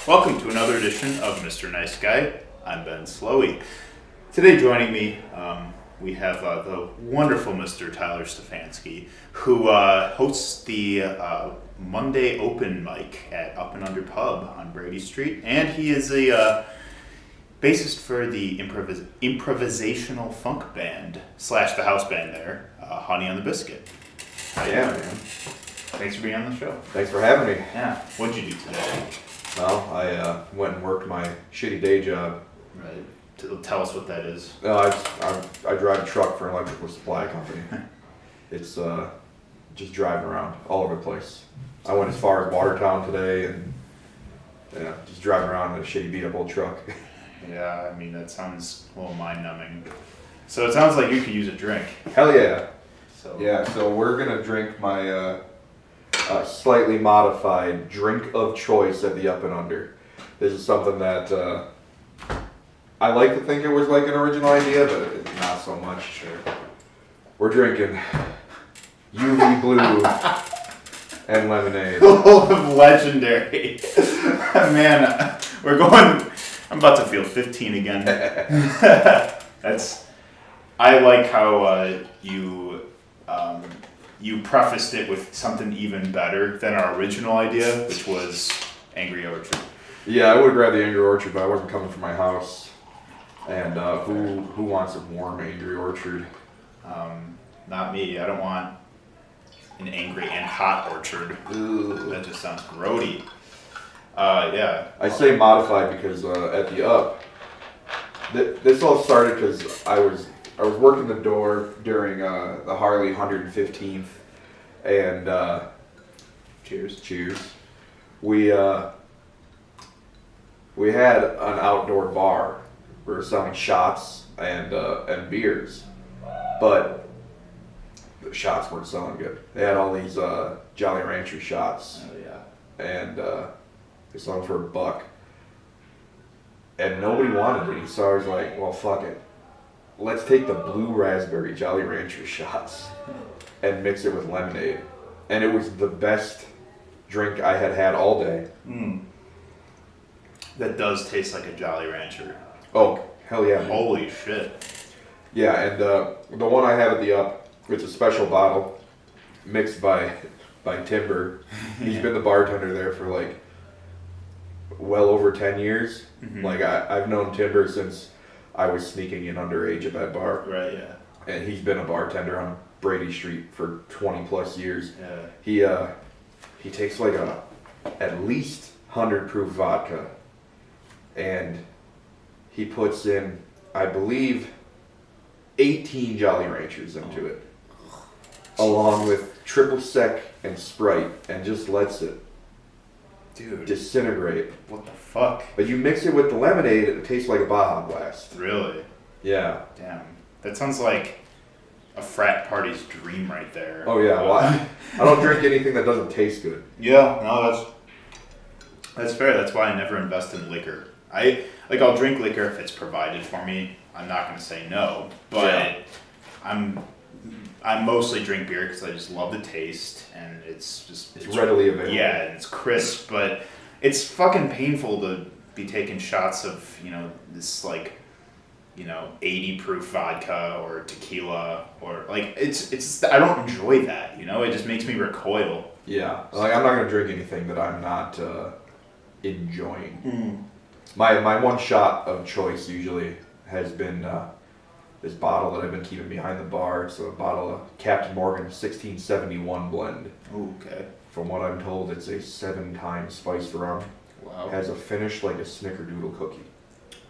Welcome to another edition of Mr. Nice Guy. I'm Ben Slowey. Today joining me, we have the wonderful Mr. Tyler Stefanski, who hosts the Monday open mic at Up and Under Pub on Brady Street, and he is a bassist for the improvisational funk band / the house band there, Honey on the Biscuit. How you doing, man? Thanks for being on the show. Thanks for having me. Yeah. What'd you do today? Well, I went and worked my shitty day job. Right. Tell us what that is. I drive a truck for an electrical supply company. It's just driving around all over the place. I went as far as Watertown today and just driving around in a shitty beat up old truck. Yeah, I mean, that sounds a little mind-numbing. So it sounds like you could use a drink. Hell yeah. So We're going to drink my slightly modified drink of choice at the Up and Under. This is something that I like to think it was like an original idea, but it's not so much. Sure. We're drinking UV blue and lemonade. Legendary. Man, I'm about to feel 15 again. I like how you prefaced it with something even better than our original idea, which was Angry Orchard. Yeah, I would have grabbed the Angry Orchard, but I wasn't coming from my house. And who wants a warm Angry Orchard? Not me. I don't want an angry and hot orchard. Ooh. That just sounds grody. Yeah. I say modified because at the Up, this all started because I was working the door during the Harley 115th, and cheers. We had an outdoor bar. We were selling shots and beers, but the shots weren't selling good. They had all these Jolly Rancher shots. Oh yeah. And they sold them for $1, and nobody wanted any. So I was like, well, fuck it. Let's take the blue raspberry Jolly Rancher shots and mix it with lemonade. And it was the best drink I had all day. That does taste like a Jolly Rancher. Oh, hell yeah. Holy shit. Yeah, and the one I have at the Up, it's a special bottle mixed by Timber. He's been the bartender there for like well over 10 years. Mm-hmm. Like I've known Timber since I was sneaking in underage at that bar. Right, yeah. And he's been a bartender on Brady Street for 20 plus years. Yeah. He takes like at least 100 proof vodka, and he puts in, I believe, 18 Jolly Ranchers into it, along with triple sec and Sprite, and just lets it disintegrate. What the fuck? But you mix it with the lemonade, it tastes like a Baja Blast. Really? Yeah. Damn. That sounds like a frat party's dream right there. Oh yeah, well, I don't drink anything that doesn't taste good. Yeah, no, that's fair. That's why I never invest in liquor. I'll drink liquor if it's provided for me. I'm not going to say no, but I mostly drink beer because I just love the taste, and it's readily available. Yeah, and it's crisp, but it's fucking painful to be taking shots of this 80 proof vodka or tequila, or it's I don't enjoy that. It just makes me recoil. Yeah, I'm not going to drink anything that I'm not enjoying. My one shot of choice usually has been this bottle that I've been keeping behind the bar. It's a bottle of Captain Morgan 1671 blend. Ooh, okay. From what I'm told, it's a 7-time spiced rum. Wow. Has a finish like a Snickerdoodle cookie.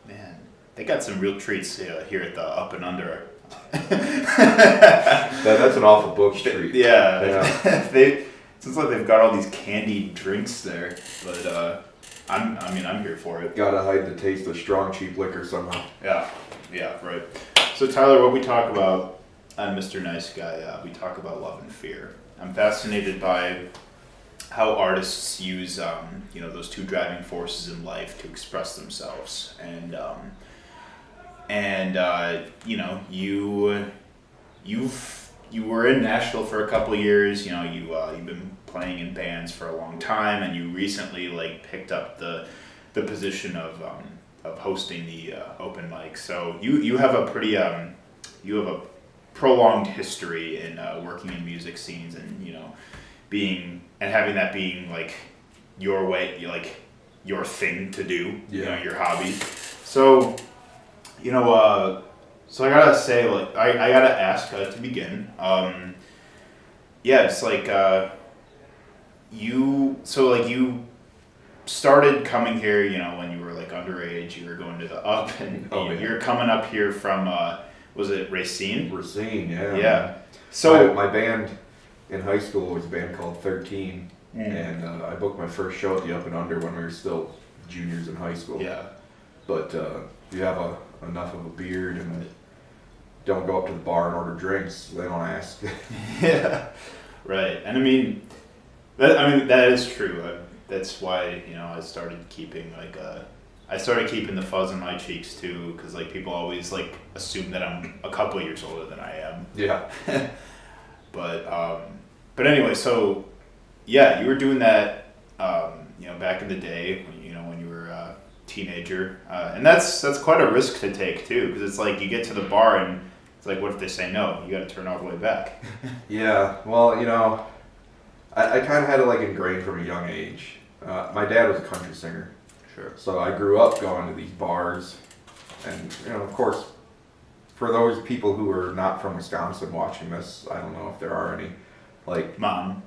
Man, they got some real treats here at the Up and Under. That's an awful book treat. Yeah. It seems like they've got all these candied drinks there, but I'm here for it. Gotta hide the taste of strong, cheap liquor somehow. Yeah, right. So Tyler, what we talk about on Mr. Nice Guy, we talk about love and fear. I'm fascinated by how artists use, those two driving forces in life to express themselves, and you were in Nashville for a couple years. You've been playing in bands for a long time, and you recently picked up the the position of hosting the open mic. So you have a pretty you have a prolonged history in working in music scenes, and being and having that being like your way, like your thing to do, your hobby. So so I gotta say, like I gotta ask to begin. It's like you started coming here, when you were like underage. You were going to the Up, and you're coming up here from was it Racine? Racine, yeah. Yeah. So my band in high school was a band called 13, and I booked my first show at the Up and Under when we were still juniors in high school. Yeah. But if you have enough of a beard and don't go up to the bar and order drinks, they don't ask. Yeah. Right. And I mean that is true. That's why I started keeping the fuzz in my cheeks too, because like people always like assume that I'm a couple years older than I am. Yeah. But anyway, so yeah, you were doing that back in the day when you were a teenager, and that's quite a risk to take too, because it's like you get to the bar and it's like, what if they say no? You got to turn all the way back. Yeah. Well, I kind of had it like ingrained from a young age. My dad was a country singer. Sure. So I grew up going to these bars, and of course, for those people who are not from Wisconsin watching this, I don't know if there are any. Like, Mom.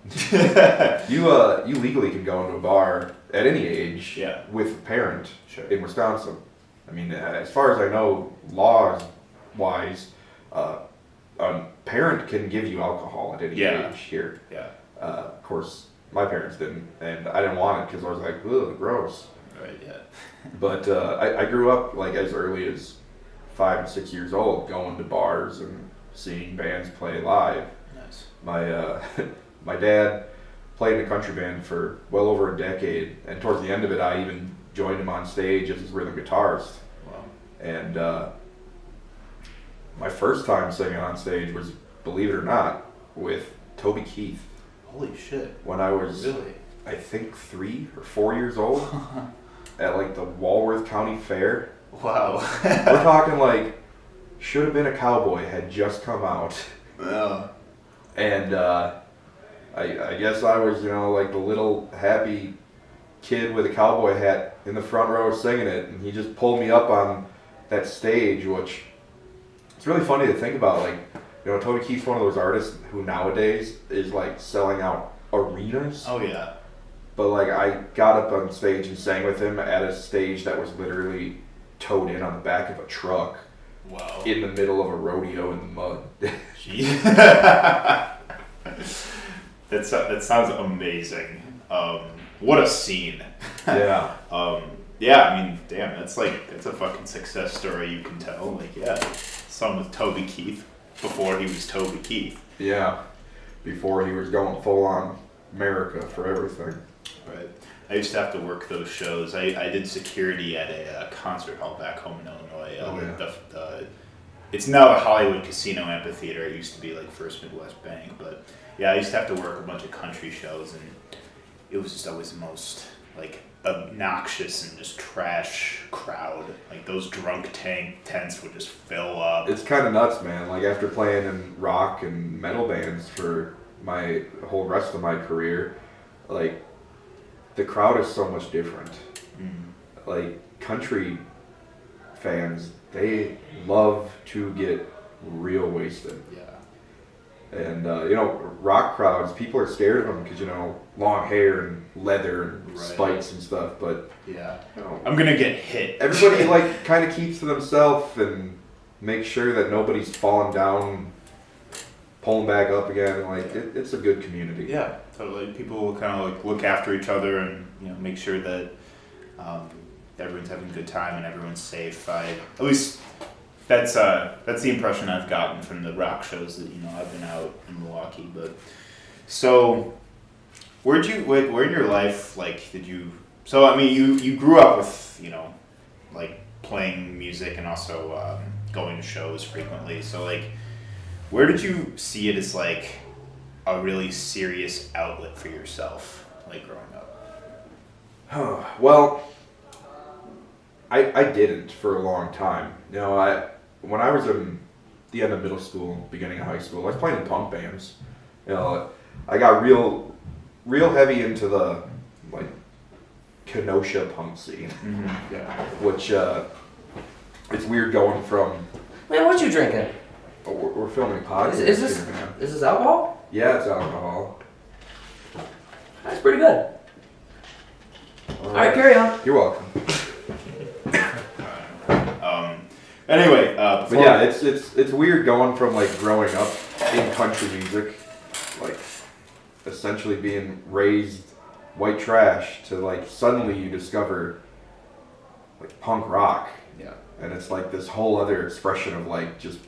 you legally can go into a bar at any age with a parent in Wisconsin. I mean, as far as I know, laws wise, a parent can give you alcohol at any age here. Yeah. Of course, my parents didn't, and I didn't want it because I was like, ugh, gross. Right. Yeah. But I grew up like as early as 5 and 6 years old, going to bars and seeing bands play live. Nice. My dad played in a country band for well over a decade, and towards the end of it, I even joined him on stage as his rhythm guitarist. Wow. And my first time singing on stage was, believe it or not, with Toby Keith. Holy shit. When I was, really? I think 3 or 4 years old, at like the Walworth County Fair. Wow. We're talking like, Should Have Been a Cowboy had just come out. Yeah. And I guess I was, like the little happy kid with a cowboy hat in the front row singing it, and he just pulled me up on that stage, which it's really funny to think about. Like, Toby Keith's one of those artists who nowadays is like selling out arenas. Oh yeah. But like, I got up on stage and sang with him at a stage that was literally towed in on the back of a truck. Wow. In the middle of a rodeo in the mud. Jeez. That sounds amazing. What a scene. Yeah. Yeah, I mean, damn, that's a fucking success story you can tell. Like, yeah, song with Toby Keith before he was Toby Keith. Yeah. Before he was going full on America for everything. Right. I used to have to work those shows. I did security at a concert hall back home in Illinois. It's now the Hollywood Casino Amphitheater. It used to be like First Midwest Bank, but yeah, I used to have to work a bunch of country shows, and it was just always the most like obnoxious and just trash crowd. Like those drunk tents would just fill up. It's kind of nuts, man. Like after playing in rock and metal bands for my whole rest of my career, like the crowd is so much different. Like country fans, they love to get real wasted. Yeah. And rock crowds, people are scared of them because long hair and leather and spikes and stuff. But yeah, I'm gonna get hit. Everybody like kind of keeps to themselves and makes sure that nobody's falling down, pulling back up again. Like it's a good community. Yeah, totally. People kind of like look after each other and make sure that everyone's having a good time and everyone's safe. At least that's the impression I've gotten from the rock shows that I've been out in Milwaukee. But so where in your life did you? So I mean you grew up with like playing music and also going to shows frequently. So like where did you see it as like a really serious outlet for yourself like growing up? Well, I didn't for a long time. You know, when I was in the end of middle school, beginning of high school, I was playing in punk bands. You know, I got real heavy into the like Kenosha punk scene, Yeah. which it's weird going from. Man, what you drinking? Oh, we're filming podcasts Is this here, man. is this alcohol? Yeah, it's alcohol. That's pretty good. All right, carry on. You're welcome. Anyway, But yeah, it's weird going from like growing up in country music, like essentially being raised white trash, to like suddenly you discover like punk rock, yeah. and it's like this whole other expression of like just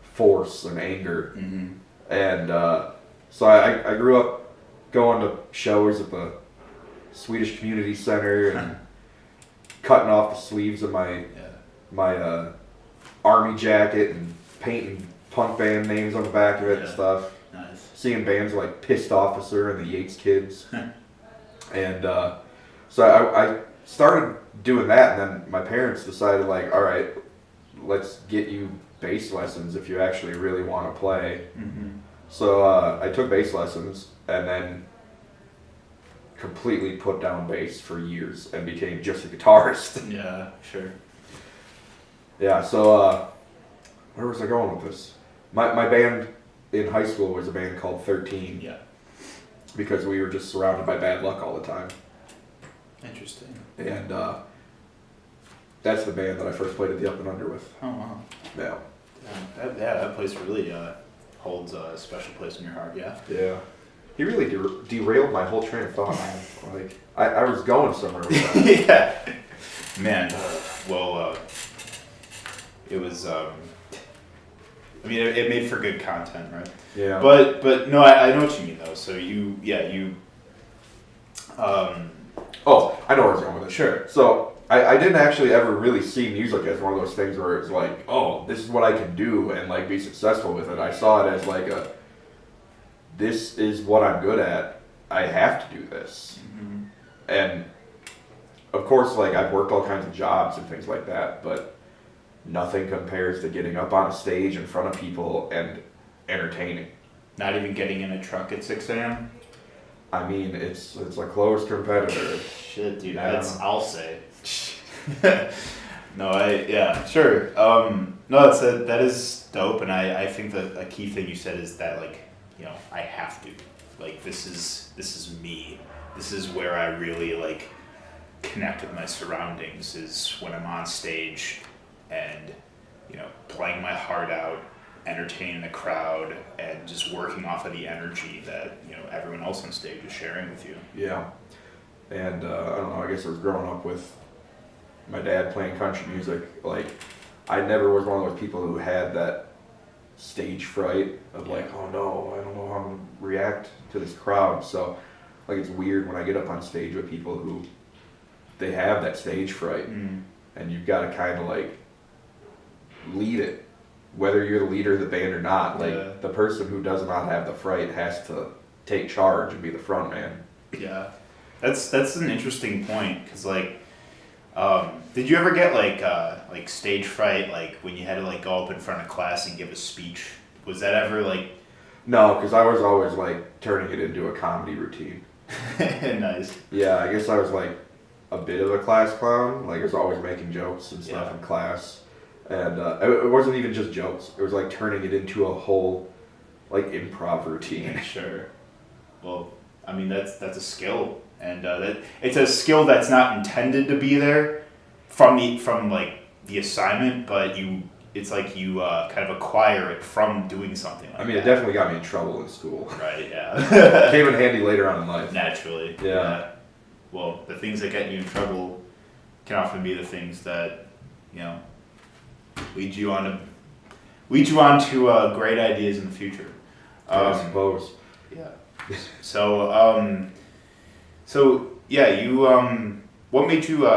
force and anger. Mm-hmm. And so I grew up going to shows at the Swedish Community Center and cutting off the sleeves of my army jacket and painting punk band names on the back of it and stuff. Nice. Seeing bands like Pissed Officer and the Yates Kids. And so I started doing that, and then my parents decided like, all right, let's get you bass lessons if you actually really want to play. Mm-hmm. So I took bass lessons and then completely put down bass for years and became just a guitarist. Yeah, sure. Yeah, so where was I going with this? My band in high school was a band called 13. Yeah. Because we were just surrounded by bad luck all the time. Interesting. And that's the band that I first played at the Up and Under with. Oh wow. Yeah. That place really holds a special place in your heart. Yeah. Yeah. He really derailed my whole train of thought. Like I was going somewhere with that. Yeah. Man. Well, it was. I mean, it made for good content, right? Yeah. But no, I know what you mean though. So you. Oh, I know where I was going with it. Sure. So I didn't actually ever really see music as one of those things where it's like, oh, this is what I can do and like be successful with it. I saw it as like this is what I'm good at. I have to do this. Mm-hmm. And of course, like I've worked all kinds of jobs and things like that, but nothing compares to getting up on a stage in front of people and entertaining. Not even getting in a truck at 6 a.m. I mean, it's a close competitor. Shit, dude. Yeah. I'll say. No, sure. No, that is dope, and I think that a key thing you said is that like, you know, I have to. Like this is me. This is where I really like connect with my surroundings, is when I'm on stage and, you know, playing my heart out, entertaining the crowd, and just working off of the energy that, you know, everyone else on stage is sharing with you. Yeah. And I don't know, I guess I was growing up with my dad playing country music. Like, I never was one of those people who had that stage fright of like, oh no, I don't know how to react to this crowd. So, like, it's weird when I get up on stage with people who, they have that stage fright. Mm. And you've got to kind of like lead it, whether you're the leader of the band or not. Like, Yeah. the person who does not have the fright has to take charge and be the front man. Yeah, that's an interesting point, because like, did you ever get like stage fright, like when you had to like go up in front of class and give a speech? Was that ever like? No, because I was always like turning it into a comedy routine. Nice. Yeah, I guess I was like a bit of a class clown. Like, I was always making jokes and stuff in class. And it wasn't even just jokes. It was like turning it into a whole like improv routine. Sure. Well, I mean that's a skill, and that it's a skill that's not intended to be there from like the assignment, but it's like you kind of acquire it from doing something like that. I mean, it definitely got me in trouble in school. Right. Yeah. Came in handy later on in life. Naturally. Yeah. Well, the things that get you in trouble can often be the things that, you know, lead you on to great ideas in the future. I suppose. Yeah. So yeah, you what made you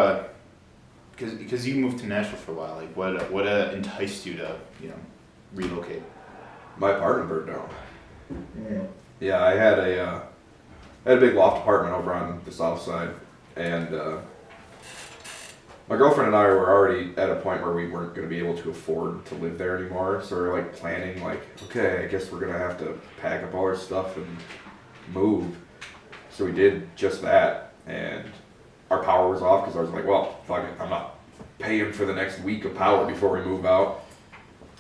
because you moved to Nashville for a while, like what enticed you to, you know, relocate? My apartment burned down. Yeah, I had a big loft apartment over on the south side, and my girlfriend and I were already at a point where we weren't going to be able to afford to live there anymore. So we were like planning, like, okay, I guess we're going to have to pack up all our stuff and move. So we did just that, and our power was off because I was like, well, fuck it, I'm not paying for the next week of power before we move out.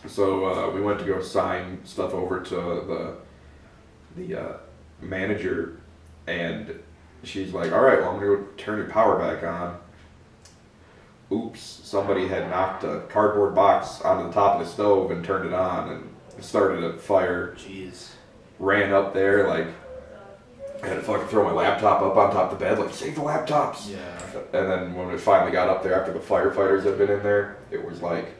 So we went to go sign stuff over to the manager, and she's like, all right, well, I'm going to go turn your power back on. Oops, somebody had knocked a cardboard box onto the top of the stove and turned it on, and it started a fire. Jeez. Ran up there, like, I had to fucking throw my laptop up on top of the bed, like, save the laptops. Yeah. And then when we finally got up there after the firefighters had been in there, it was like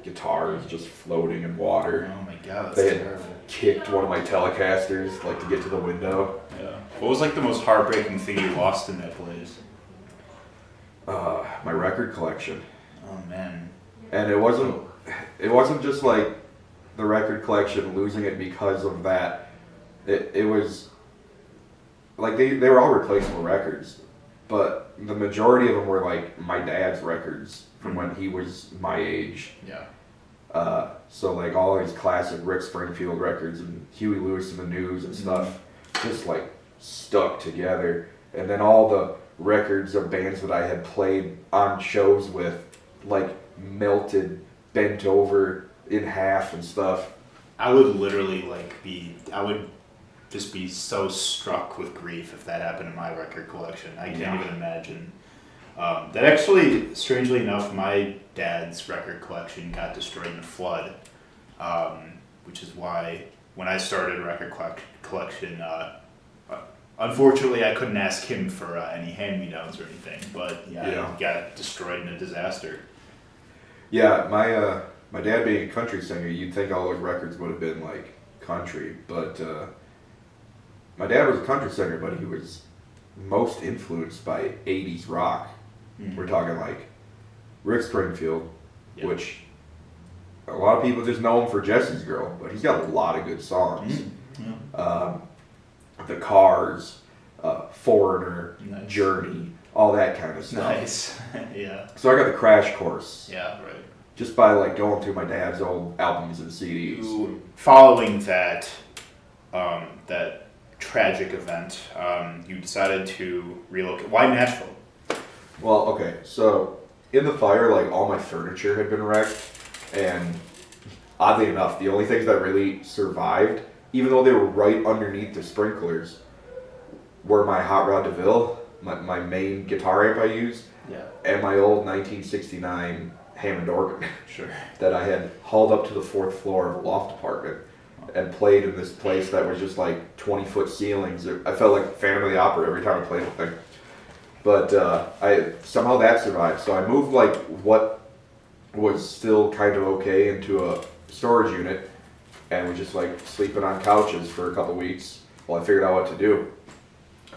guitars just floating in water. Oh my god, that's They had terrible. kicked one of my Telecasters, like, to get to the window. Yeah. What was like the most heartbreaking thing you lost in that blaze? My record collection. Oh man. And it wasn't just like the record collection, losing it because of that. It was like they were all replaceable records, but the majority of them were like my dad's records from when he was my age. Yeah. So like all his classic Rick Springfield records and Huey Lewis and the News and stuff, just like stuck together. And then all the records of bands that I had played on shows with, like melted, bent over in half and stuff. I would literally I would just be so struck with grief if that happened in my record collection. I can't even imagine. That actually, strangely enough, my dad's record collection got destroyed in a flood, which is why when I started a record collection, unfortunately I couldn't ask him for any hand-me-downs or anything, but it got destroyed in a disaster. Yeah, my dad being a country singer, you'd think all those records would have been like country, but my dad was a country singer, but he was most influenced by 80s rock. Mm-hmm. We're talking like Rick Springfield, Yeah. which a lot of people just know him for Jesse's Girl, but he's got a lot of good songs. Mm-hmm. Yeah. The Cars, Foreigner, Nice. Journey, all that kind of stuff. Nice. Yeah. So I got the crash course. Yeah, right. Just by like going through my dad's old albums and CDs. Following that, that tragic event, you decided to relocate. Why Nashville? Well, okay, so in the fire, like all my furniture had been wrecked, and oddly enough, the only things that really survived, even though they were right underneath the sprinklers, were my Hot Rod DeVille, my main guitar amp I used, Yeah. and my old 1969 Hammond organ Sure. that I had hauled up to the 4th floor of a loft apartment and played in this place that was just like 20-foot ceilings. I felt like Phantom of the Opera every time I played the thing. But I somehow that survived. So I moved like what was still kind of okay into a storage unit, and was just like sleeping on couches for a couple weeks while I figured out what to do.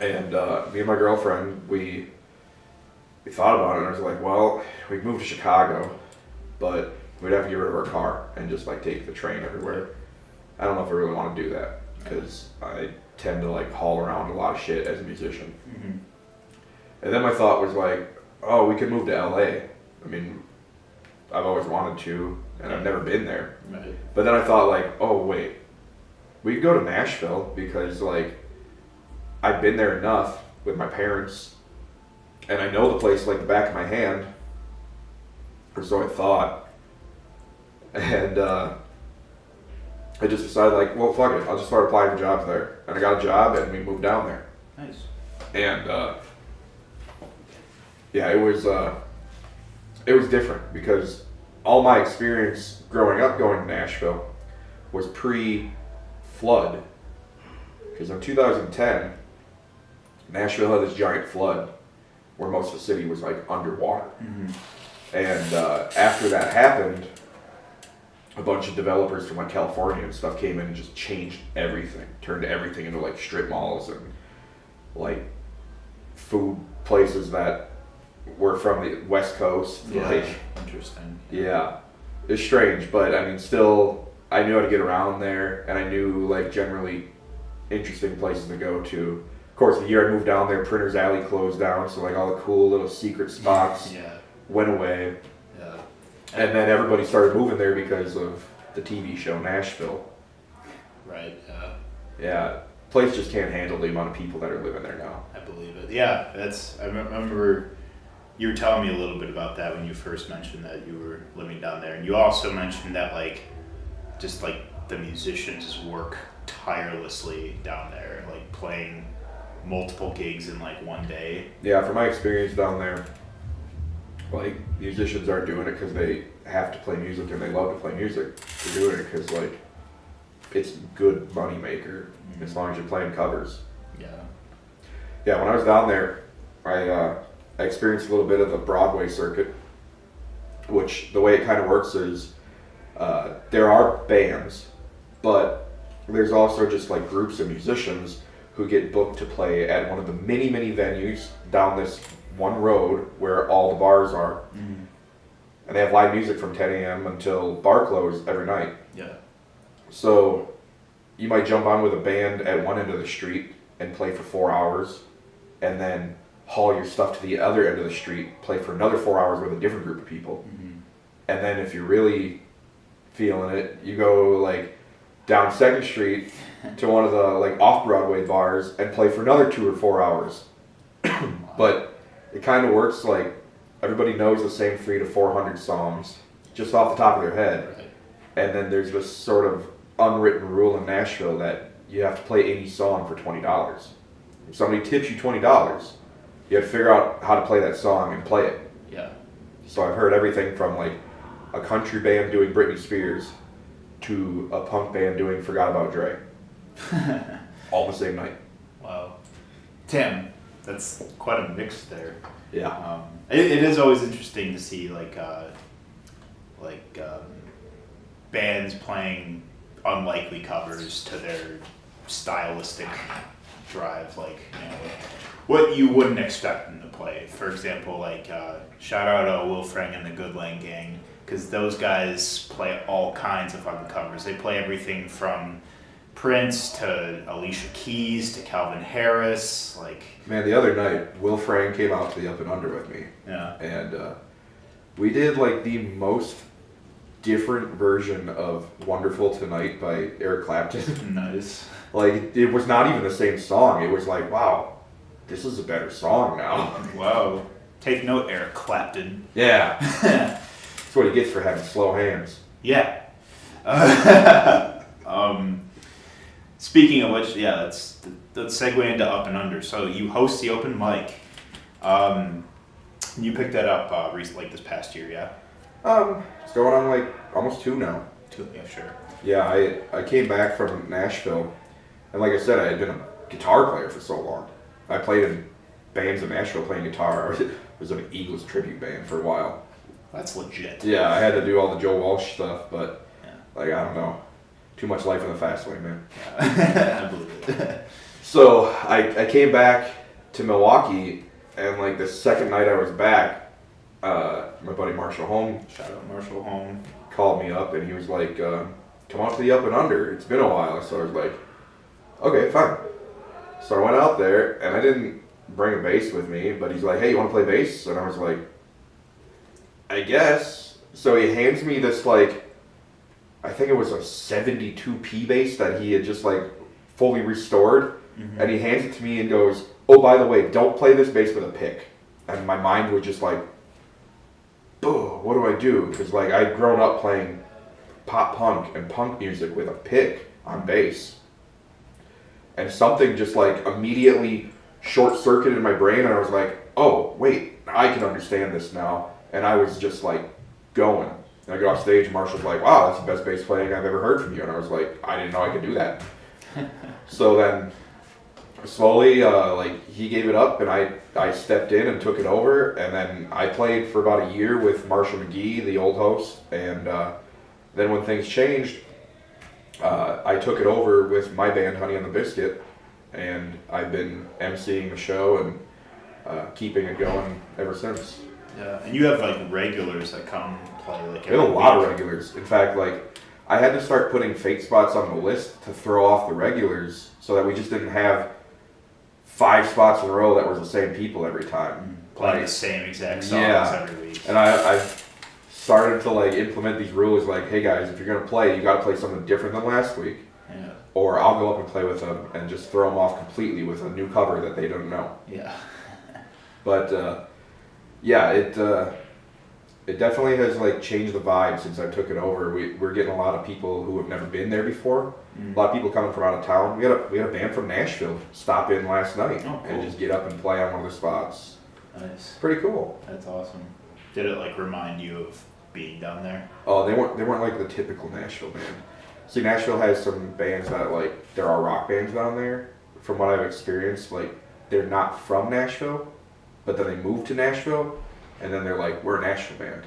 And me and my girlfriend, we thought about it, and I was like, well, we'd move to Chicago, but we'd have to get rid of our car and just like take the train everywhere. I don't know if I really want to do that because I tend to like haul around a lot of shit as a musician. Mm-hmm. And then my thought was like, oh, we could move to LA. I mean, I've always wanted to, and I've never been there. Right. But then I thought like, oh wait, we could go to Nashville because like I've been there enough with my parents, and I know the place like the back of my hand, or so I thought. And I just decided like, well, fuck it, I'll just start applying for jobs there. And I got a job, and we moved down there. Nice. And yeah, it was different because all my experience growing up going to Nashville was pre-flood. Because in 2010, Nashville had this giant flood where most of the city was like underwater. Mm-hmm. And after that happened, a bunch of developers from like California and stuff came in and just changed everything, turned everything into like strip malls and like food places that were from the West Coast. Yeah. Like, Interesting. yeah, it's strange, but I mean, still, I knew how to get around there, and I knew like generally interesting places to go to. Of course, the year I moved down there, Printer's Alley closed down, so like all the cool little secret spots Yeah. went away. Yeah. And then everybody started moving there because of the TV show Nashville. Right. Yeah, place just can't handle the amount of people that are living there now. I believe it. Yeah. I remember you were telling me a little bit about that when you first mentioned that you were living down there, and you also mentioned that just the musicians work tirelessly down there, like playing multiple gigs in one day. Yeah, from my experience down there, musicians aren't doing it because they have to play music and they love to play music. They're doing it because it's a good money maker as long as you're playing covers. Yeah. Yeah, when I was down there, I experienced a little bit of the Broadway circuit, which the way it kind of works is there are bands, but there's also just groups of musicians who get booked to play at one of the many, many venues down this one road where all the bars are. Mm-hmm. And they have live music from 10 a.m. until bar close every night. Yeah. So you might jump on with a band at one end of the street and play for 4 hours, and then haul your stuff to the other end of the street, play for another 4 hours with a different group of people. Mm-hmm. And then if you're really feeling it, you go down 2nd Street to one of the off-Broadway bars and play for another 2 or 4 hours. But it kind of works everybody knows the same 300 to 400 songs just off the top of their head. Right. And then there's this sort of unwritten rule in Nashville that you have to play any song for $20. If somebody tips you $20, you have to figure out how to play that song and play it. Yeah. So I've heard everything from a country band doing Britney Spears to a punk band doing Forgot About Dre. All the same night. Wow. Tim, that's quite a mix there. Yeah. It is always interesting to see bands playing unlikely covers to their stylistic drive, what you wouldn't expect them to play. For example, shout out to Will Frang and the Good Lang Gang, because those guys play all kinds of fucking covers. They play everything from Prince to Alicia Keys to Calvin Harris. Man, the other night, Will Frang came out to the Up and Under with me. Yeah. And we did the most different version of Wonderful Tonight by Eric Clapton. Nice. It was not even the same song. It was wow, this is a better song now. Wow. Take note, Eric Clapton. Yeah. That's what he gets for having slow hands. Yeah. Speaking of which, yeah, let's segue into Up and Under. So you host the open mic. You picked that up recently, this past year, yeah? It's going on almost 2 now. 2, yeah, sure. Yeah, I came back from Nashville, and like I said, I had been a guitar player for so long. I played in bands in Nashville playing guitar. I was in an Eagles tribute band for a while. That's legit. Yeah, I had to do all the Joe Walsh stuff, but Yeah. I don't know. Too much life in the fast lane, man. I believe it. So I came back to Milwaukee, and the second night I was back, my buddy Marshall Holm Shout out Marshall Home. called me up, and he was like, come out to the Up and Under. It's been a while. So I was like, okay, fine. So I went out there, and I didn't bring a bass with me, but he's like, hey, you want to play bass? And I was like, I guess. So he hands me this, I think it was a 72P bass that he had just, fully restored. Mm-hmm. And he hands it to me and goes, oh, by the way, don't play this bass with a pick. And my mind was just oh, what do I do? Because, I'd grown up playing pop punk and punk music with a pick on bass. And something just, immediately short-circuited my brain, and I was like, oh, wait, I can understand this now. And I was just, going. And I got off stage, and Marshall's like, wow, that's the best bass playing I've ever heard from you. And I was like, I didn't know I could do that. So then, slowly, he gave it up, and I stepped in and took it over. And then I played for about a year with Marshall McGee, the old host. And then when things changed, I took it over with my band, Honey on the Biscuit. And I've been emceeing the show and keeping it going ever since. Yeah, and you have regulars that come play We have a lot of regulars. In fact, I had to start putting fake spots on the list to throw off the regulars so that we just didn't have 5 spots in a row that were the same people every time. Playing Like, the same exact songs yeah. every week. And I started to like implement these rules like, hey guys, if you're gonna play, you gotta play something different than last week. Yeah. Or I'll go up and play with them and just throw them off completely with a new cover that they don't know. Yeah. But yeah, it definitely has like changed the vibe since I took it over. We're getting a lot of people who have never been there before. A lot of people coming from out of town. We had a band from Nashville stop in last night Oh, cool. and just get up and play on one of the spots. Nice. Pretty cool. That's awesome. Did it like remind you of being down there? Oh, they weren't like the typical Nashville band. See, Nashville has some bands that like there are rock bands down there. From what I've experienced, like they're not from Nashville, but then they move to Nashville, and then they're like, we're a Nashville band.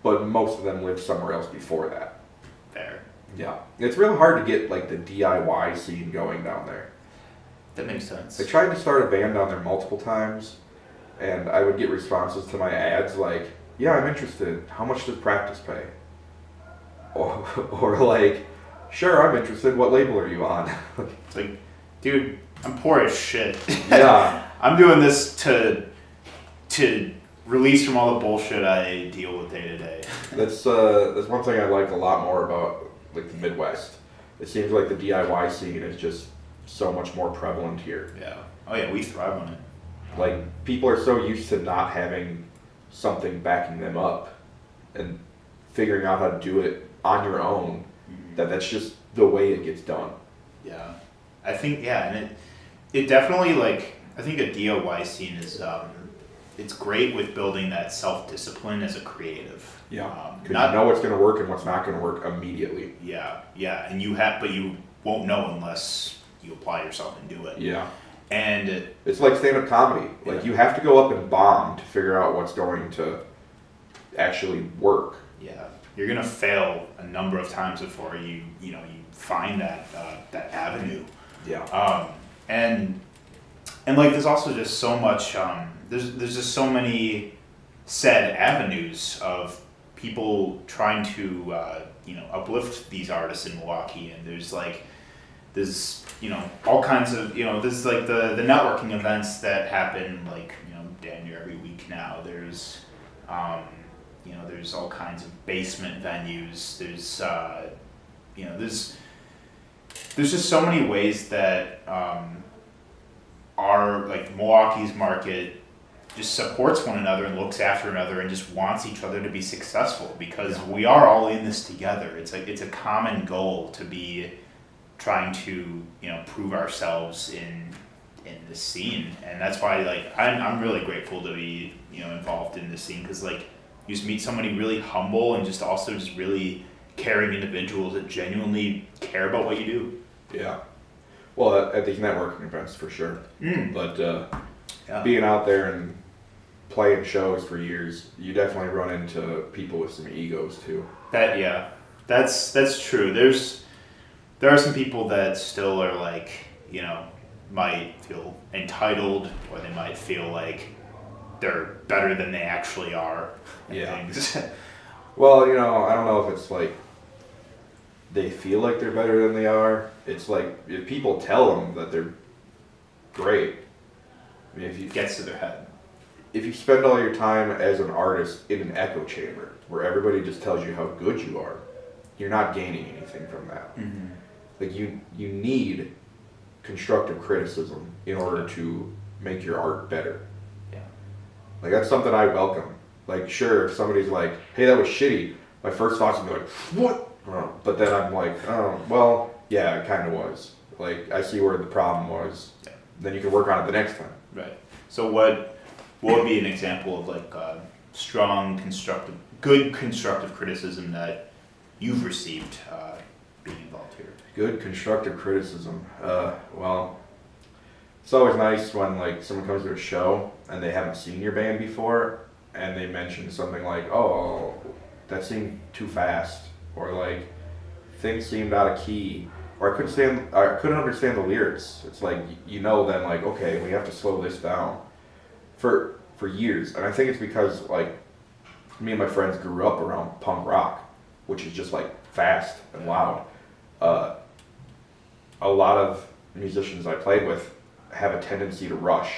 But most of them lived somewhere else before that. Fair. Yeah, it's really hard to get like the DIY scene going down there. That makes sense. I tried to start a band down there multiple times, and I would get responses to my ads like, yeah, I'm interested. How much does practice pay? Or like, sure, I'm interested. What label are you on? It's like, dude, I'm poor as shit. Yeah. I'm doing this to release from all the bullshit I deal with day to day. That's one thing I like a lot more about like the Midwest. It seems like the DIY scene is just so much more prevalent here. Yeah. Oh yeah, we thrive on it. Like people are so used to not having something backing them up and figuring out how to do it on your own, that's just the way it gets done. Yeah. I think, yeah, and it definitely, like, I think a DIY scene is, it's great with building that self-discipline as a creative. Yeah. Because you know what's going to work and what's not going to work immediately. Yeah, yeah, and but you won't know unless you apply yourself and do it. Yeah. And it's like stand-up comedy. Like you have to go up and bomb to figure out what's going to actually work. Yeah. You're gonna fail a number of times before you find that avenue. Yeah. And like there's also just so much there's just so many said avenues of people trying to uplift these artists in Milwaukee, and there's all kinds of there's like the networking events that happen like damn near every week now. There's there's all kinds of basement venues. There's just so many ways that our like Milwaukee's market just supports one another and looks after another and just wants each other to be successful because we are all in this together. It's a common goal to be trying to prove ourselves in this scene, and that's why like I'm really grateful to be involved in this scene because like you just meet somebody really humble and just also just really caring individuals that genuinely care about what you do. Yeah. Well, at these networking events for sure. But Yeah. being out there and playing shows for years, you definitely run into people with some egos too. That's true. There are some people that still are like might feel entitled, or they might feel like they're better than they actually are. Yeah. Things. Well, I don't know if it's like they feel like they're better than they are. It's like if people tell them that they're great. I mean, It gets to their head. if you spend all your time as an artist in an echo chamber where everybody just tells you how good you are, you're not gaining anything from that. Mm-hmm. Like you need constructive criticism in order to make your art better. Yeah. Like that's something I welcome. Like sure, if somebody's like, "Hey, that was shitty," my first thoughts would be like, "What?" But then I'm like, "Oh, well, yeah, it kind of was." Like I see where the problem was. Yeah. Then you can work on it the next time. Right. So what would be an example of like strong, good constructive criticism that you've received being involved here? Good constructive criticism. Well, it's always nice when like someone comes to a show and they haven't seen your band before and they mention something like, "Oh, that seemed too fast," or like things seemed out of key, or I couldn't understand the lyrics. It's like then like okay, we have to slow this down. For years, and I think it's because like me and my friends grew up around punk rock, which is just like fast and loud. A lot of musicians I played with have a tendency to rush,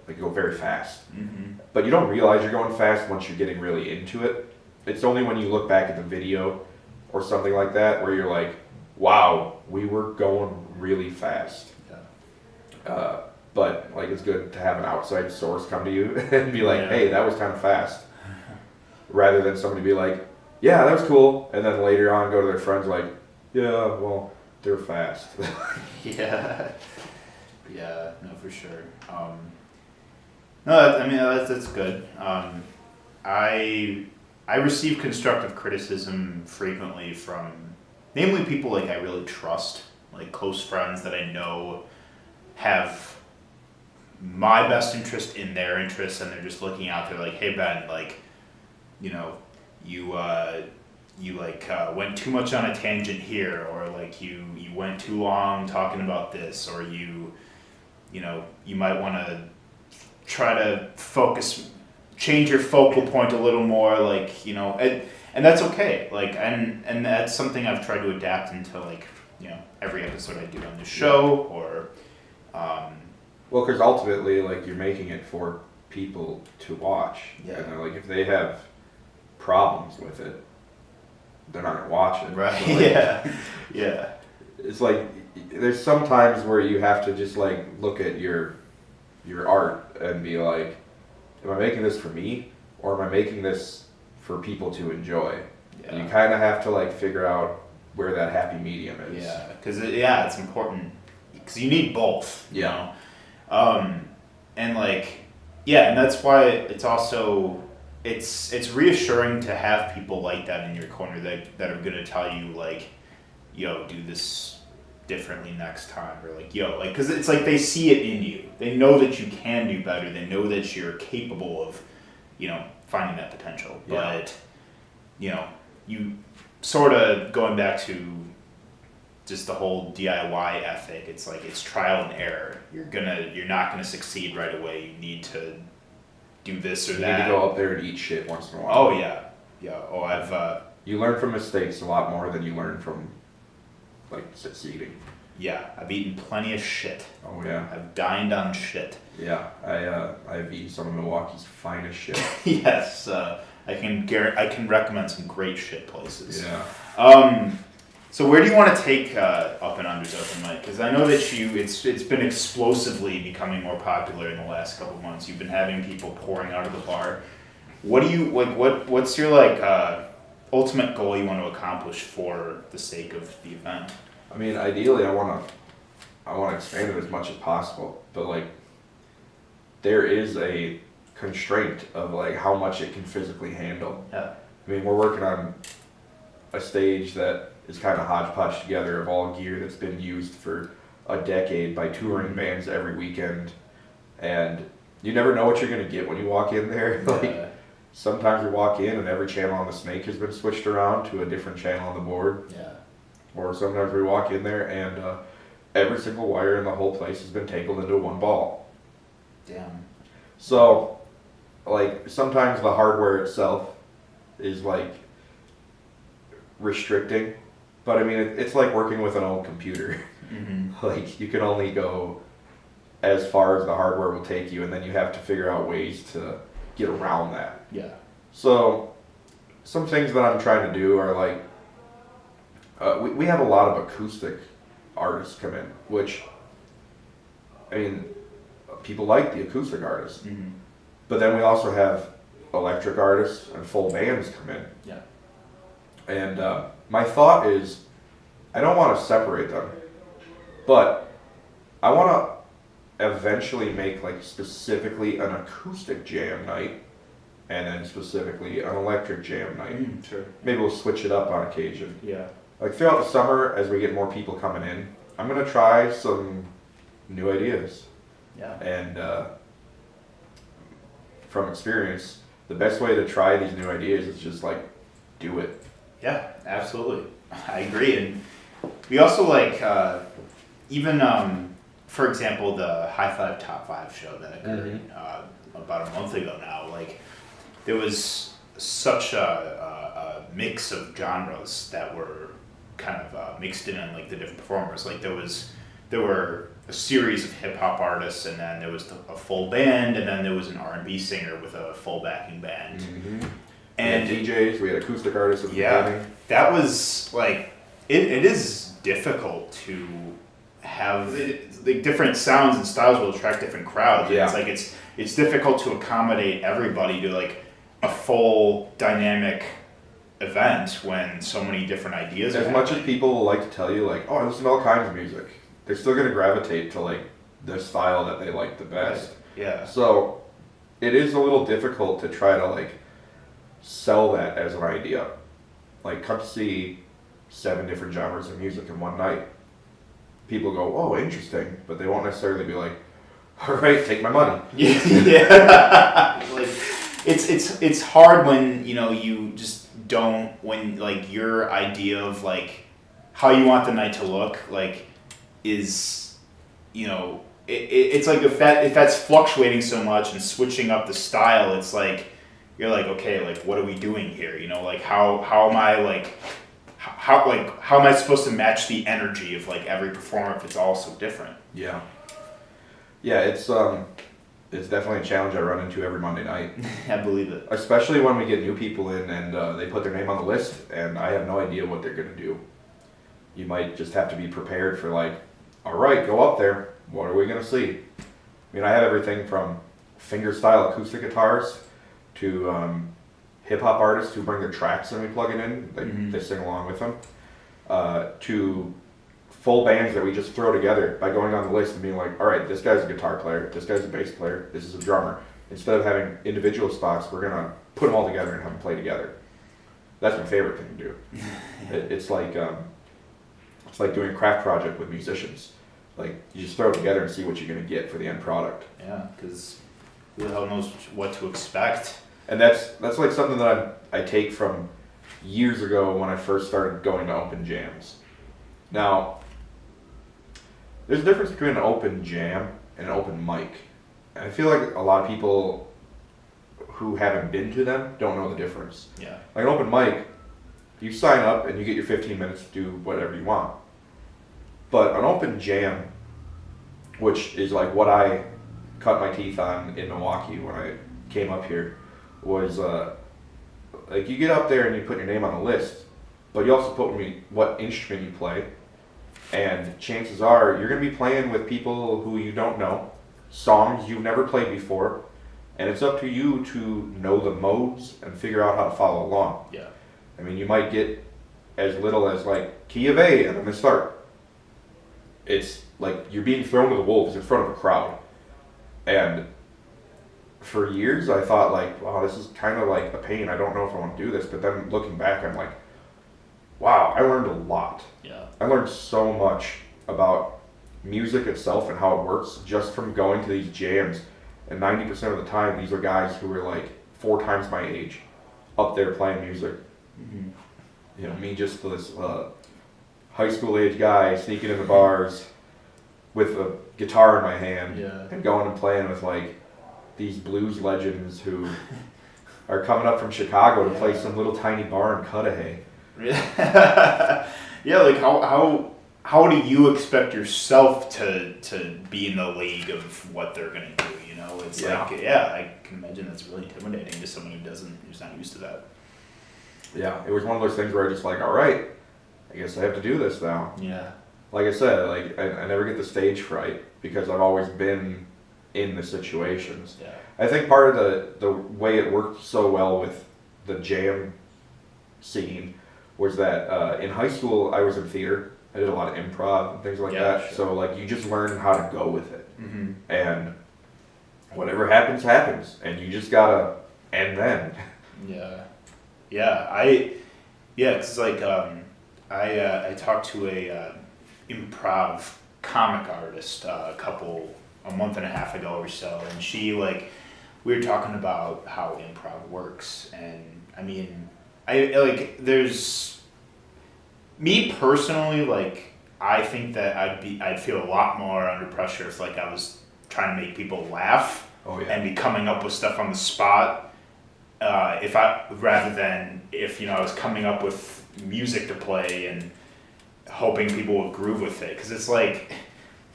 like go very fast. Mm-hmm. But you don't realize you're going fast once you're getting really into it. It's only when you look back at the video or something like that where you're like, wow, we were going really fast. Yeah. But like it's good to have an outside source come to you and be like, hey, that was kind of fast. Rather than somebody be like, yeah, that was cool. And then later on go to their friends like, yeah, well, they're fast. Yeah. Yeah, no, for sure. No, I mean, that's good. I receive constructive criticism frequently from, namely people like I really trust, like close friends that I know have my best interest in their interests, and they're just looking out there like, hey Ben, like, you know, you went too much on a tangent here, or like you went too long talking about this, or you might want to try to change your focal point a little more, like, and that's okay, like, and that's something I've tried to adapt into, like, every episode I do on the show, or well, because ultimately, like, you're making it for people to watch. Yeah. And like, if they have problems with it, they're not gonna watch it. right. So, like, Yeah. It's like there's some times where you have to just like look at your art and be like, am I making this for me, or am I making this for people to enjoy? And you kind of have to like figure out where that happy medium is. Yeah, because it's important, because you need both. Yeah. And like, and that's why it's also it's reassuring to have people like that in your corner that are gonna tell you like, do this differently next time, or like, because it's like they see it in you. They know that you can do better. They know that you're capable of, finding that potential. Yeah. But, you sort of going back to just the whole DIY ethic. It's like it's trial and error. You're not gonna succeed right away. You need to do this or You that. need to go up there and eat shit once in a while. Oh yeah. Oh, I've You learn from mistakes a lot more than you learn from like succeeding. I've eaten plenty of shit. Oh yeah. I've dined on shit. Yeah, I've eaten some of Milwaukee's finest shit. Yes, I can recommend some great shit places. Yeah. So where do you want to take Up and Unders Open Mic? Because I know that it's been explosively becoming more popular in the last couple of months. You've been having people pouring out of the bar. What do you like? What's your ultimate goal you want to accomplish for the sake of the event? I mean, ideally, I want to expand it as much as possible, but like, there is a constraint of like how much it can physically handle. Yeah. I mean, we're working on a stage that is kind of hodgepodge together of all gear that's been used for a decade by touring bands every weekend, and you never know what you're gonna get when you walk in there. Like, sometimes you walk in and every channel on the snake has been switched around to a different channel on the board. Yeah. Or sometimes we walk in there and every single wire in the whole place has been tangled into one ball. Damn. So, like, sometimes the hardware itself is like restricting, but I mean, it's like working with an old computer. Mm-hmm. Like, you can only go as far as the hardware will take you, and then you have to figure out ways to get around that. Yeah. So, some things that I'm trying to do are like, we have a lot of acoustic artists come in, which, I mean, people like the acoustic artists. Mm-hmm. But then we also have electric artists and full bands come in. Yeah. And my thought is, I don't want to separate them, but I want to eventually make like specifically an acoustic jam night, and then specifically an electric jam night. Sure. Maybe we'll switch it up on occasion. Yeah. Like throughout the summer, as we get more people coming in, I'm gonna try some new ideas. Yeah. And from experience, the best way to try these new ideas is just like do it. Yeah, absolutely. I agree. And we also like, even, for example, the High Five Top 5 show that occurred about a month ago now, like, there was such a mix of genres that were kind of mixed in like the different performers. Like, there were a series of hip hop artists, and then there was a full band, and then there was an R&B singer with a full backing band. Mm-hmm. And we had DJs, we had acoustic artists at the beginning. that was like it is difficult to have the different sounds and styles will attract different crowds. Yeah. It's like it's difficult to accommodate everybody to like a full dynamic event when so many different ideas are As much as happening. people like to tell you, like, oh, I listen to all kinds of music, they're still going to gravitate to, like, the style that they like the best. Yeah. So, it is a little difficult to try to, like, sell that as an idea. Like, come see 7 different genres of music in one night. People go, oh, interesting, but they won't necessarily be like, all right, take my money. Yeah. Like it's hard when you just don't when like your idea of like how you want the night to look like is it's like if that's fluctuating so much and switching up the style, it's like you're like, okay, like what are we doing here? Like how am I like how am I supposed to match the energy of like every performer if it's all so different? Yeah. Yeah, it's definitely a challenge I run into every Monday night. I believe it. Especially when we get new people in and they put their name on the list and I have no idea what they're going to do. You might just have to be prepared for like, all right, go up there. What are we going to see? I mean, I have everything from fingerstyle acoustic guitars to hip-hop artists who bring their tracks and we plug it in. They sing along with them. To full bands that we just throw together by going on the list and being like, all right, this guy's a guitar player, this guy's a bass player, this is a drummer. Instead of having individual spots, we're going to put them all together and have them play together. That's my favorite thing to do. It's like doing a craft project with musicians. Like, you just throw it together and see what you're going to get for the end product. Yeah, because who the hell knows what to expect? And that's like something that I take from years ago when I first started going to open jams. Now, there's a difference between an open jam and an open mic. And I feel like a lot of people who haven't been to them don't know the difference. Yeah. Like an open mic, you sign up and you get your 15 minutes to do whatever you want. But an open jam, which is like what I cut my teeth on in Milwaukee when I came up here, was like you get up there and you put your name on the list, but you also put what instrument you play. And chances are you're going to be playing with people who you don't know, songs you've never played before, and it's up to you to know the modes and figure out how to follow along. Yeah. I mean, you might get as little as like key of A and then the start. It's like you're being thrown to the wolves in front of a crowd. And for years I thought like, wow, this is kind of like a pain. I don't know if I want to do this. But then looking back, I'm like, wow, I learned a lot. Yeah. I learned so much about music itself and how it works just from going to these jams. And 90% of the time, these are guys who are like 4 times my age up there playing music. Mm-hmm. You know, me just this high school age guy sneaking in the bars with a guitar in my hand and going and playing with like these blues legends who are coming up from Chicago to play some little tiny bar in Cudahy. Yeah, like how do you expect yourself to be in the league of what they're gonna do? It's like I can imagine that's really intimidating to someone who's not used to that. Yeah, it was one of those things where I just like, all right, I guess I have to do this now. Yeah. Like I said, like I never get the stage fright because I've always been in the situations. Yeah. I think part of the way it worked so well with the jam scene was that in high school I was in theater. I did a lot of improv and things like that. Sure. So like you just learn how to go with it. Mm-hmm. And whatever happens, happens. And you just gotta end then. Yeah. Cause like I talked to a improv comic artist a month and a half ago or so, and she we were talking about how improv works, and I mean there's me personally, I think that I'd feel a lot more under pressure if I was trying to make people laugh and be coming up with stuff on the spot. Rather than if I was coming up with music to play and hoping people would groove with it, because it's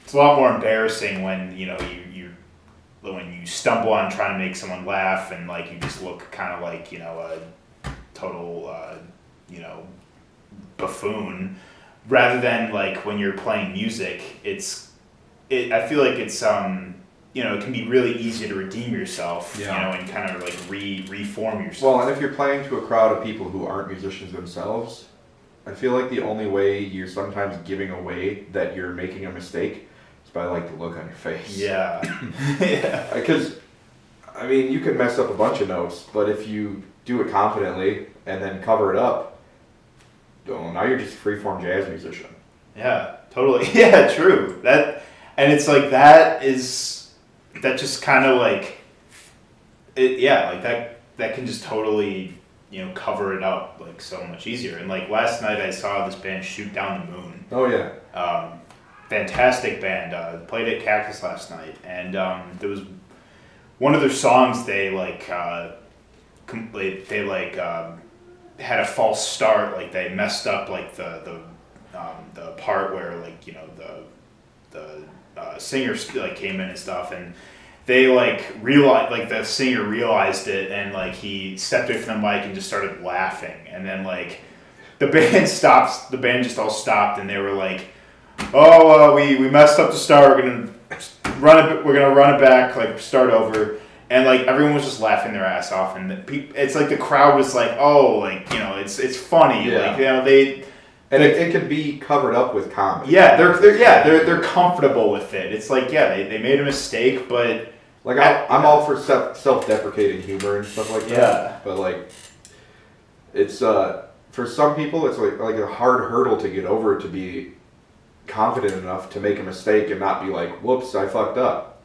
it's a lot more embarrassing when when you stumble on trying to make someone laugh and like you just look kind of like a total buffoon, rather than like when you're playing music. I feel like it's it can be really easy to redeem yourself, and kind of like reform yourself. Well, and if you're playing to a crowd of people who aren't musicians themselves, I feel like the only way you're sometimes giving away that you're making a mistake is by like the look on your face. Yeah. Yeah. Because, I mean, you can mess up a bunch of notes, but if you do it confidently and then cover it up, well, now you're just a freeform jazz musician. Yeah, totally. Yeah, true. And it's like that just kind of like it. Yeah, like that can just totally cover it up like so much easier. And like last night I saw this band Shoot Down the Moon. Oh yeah. Fantastic band. Played at Cactus last night, and there was one of their songs they had a false start. Like they messed up like the part where like the singer like came in and stuff, and they like realized, like the singer realized it, and like he stepped away from the mic and just started laughing, and then like the band just all stopped, and they were like, oh, we messed up the start, we're gonna run it back, like start over. And like everyone was just laughing their ass off, and it's like the crowd was like, oh, like it's funny, like they. And it can be covered up with comedy. Yeah, they're comfortable with it. It's like they made a mistake, but like I'm all for self-deprecating humor and stuff like that. Yeah. But like, it's for some people it's like a hard hurdle to get over, to be confident enough to make a mistake and not be like, whoops, I fucked up.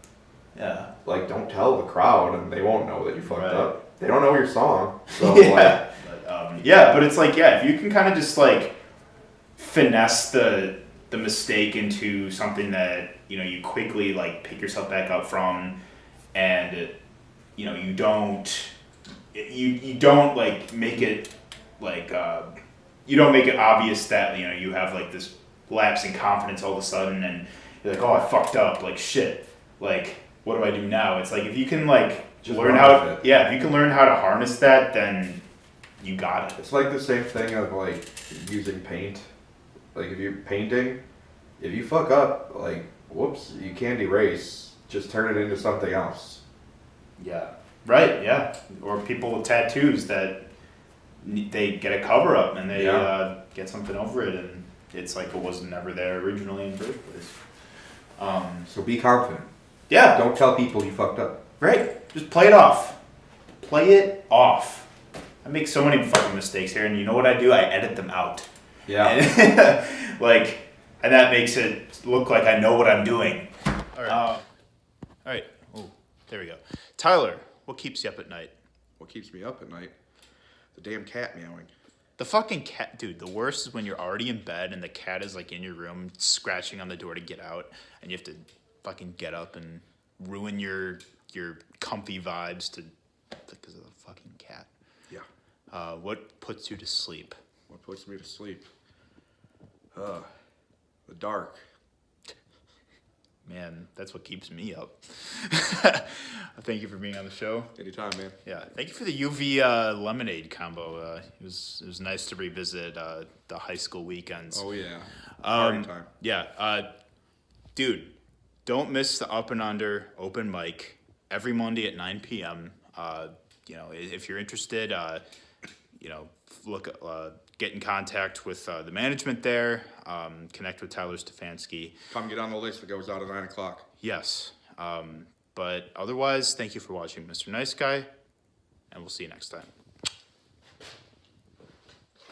Yeah. Like, don't tell the crowd, and they won't know that you fucked Right. up. They don't know your song. So Yeah. But it's like, if you can kind of just like finesse the mistake into something that you quickly like pick yourself back up from, and you don't like make it like you don't make it obvious that you have like this lapse in confidence all of a sudden, and you're like, oh, I fucked up, like shit, like what do I do now? It's like if you can like Just learn run how with it. if you can learn how to harness that, then you got it. it's like the same thing of like using paint. Like if you're painting, if you fuck up, like whoops, you can't erase. Just turn it into something else. Yeah. Right. Yeah. Or people with tattoos that they get a cover up and they get something over it, and it's like it was never there originally in the first place. So be confident. Yeah. Don't tell people you fucked up. Right. Just play it off. Play it off. I make so many fucking mistakes here, and you know what I do? I edit them out. Yeah. And, and that makes it look like I know what I'm doing. All right. All right. Oh, there we go. Tyler, what keeps you up at night? What keeps me up at night? The damn cat meowing. The fucking cat, dude, the worst is when you're already in bed and the cat is like in your room scratching on the door to get out, and you have to fucking get up and ruin your comfy vibes because of the fucking cat. Yeah. What puts you to sleep? What puts me to sleep? The dark. Man, that's what keeps me up. Thank you for being on the show. Anytime, man. Yeah, thank you for the UV lemonade combo. It was nice to revisit the high school weekends. Oh yeah. Party time. Yeah, dude, don't miss the Up and Under open mic every Monday at 9 p.m. If you're interested, get in contact with the management there. Connect with Tyler Stefanski. Come get on the list that goes out at 9 o'clock. Yes. But otherwise, thank you for watching Mr. Nice Guy, and we'll see you next time.